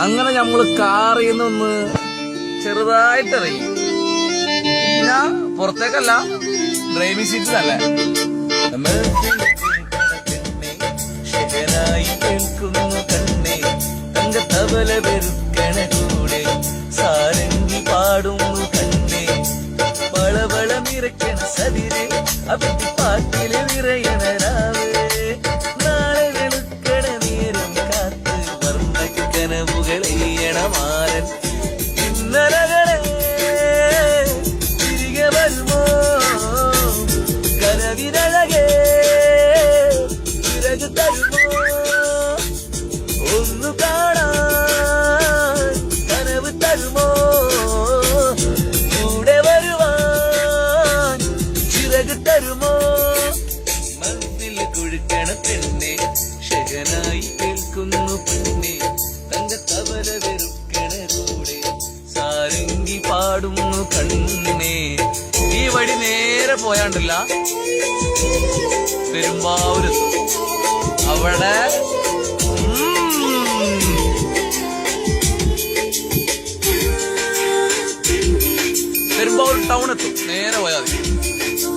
അങ്ങനെ നമ്മള് കാറിൽ നിന്ന് ചെറുതായിട്ടിറങ്ങി. ഞാൻ പുറത്തേക്കല്ല, ഡ്രൈവിംഗ് സീറ്റിലല്ലേ. കേൾക്കുന്നു കണ്ണേ തങ്കത്തവല വെറുക്കണ കൂടെ സാരംഗി പാടുന്നു കണ്ണേ വളവളമിറക്കണ സതിരെ അവിട്ടി പാട്ടില് വിറയണ രാവേ നാളെ വെളുക്കണ നേരം കാത്ത് വർണ്ണക്കനവുകളെയ്യണ മാരൻ ഇന്നലകളെ തിരികെ വരുമോ കനവിനഴകേ വിറക് തരുമോ ഒന്നു കാണാൻ കനവ് തരുമോ കൂടെ വരുവാൻ ചിറക് തരുമോ മനസ്സിൽ കുഴുക്കണ പെണ്ണെ ഷഹനായി കേൾക്കുന്നു പെണ്ണെ തങ്കത്തവല വെറുക്കണ കൂടെ സാരംഗി പാടുന്നു കണ്ണേ. ഈ വഴി നേരെ പോയാണ്ടില്ല പെരുമ്പാവൂരെത്തും. അവിടെ പെരുമ്പാവൂർ ടൗൺ എത്തും. നേരെ പോയാൽ മതി.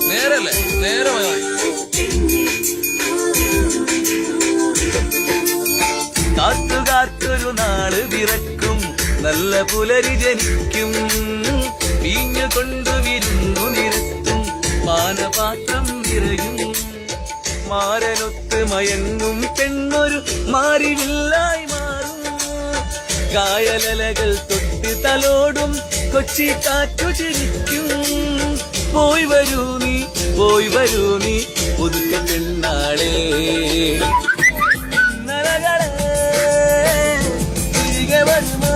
നേരല്ലേ, നേരെ പോയാൽ മതി. കാറ്റുകാർക്കൊരു നാള് പിറക്കും, നല്ല പുലരി ജനിക്കും, വീഞ്ഞു കൊണ്ടു വിരുന്നു നിരത്തും, പാനപാത്രം നിറയും, മാരനൊത്ത് മയങ്ങും പെണ്ണൊരു മാറിവില്ലായി മാറും, കായലലകൾ തൊട്ട് തലോടും കൊച്ചി കാറ്റു ചിരിക്കും. പോയി വരൂ നീ പുതുക്ക പെണ്ണാളേ നരകളെ തിരികെ വരുമോ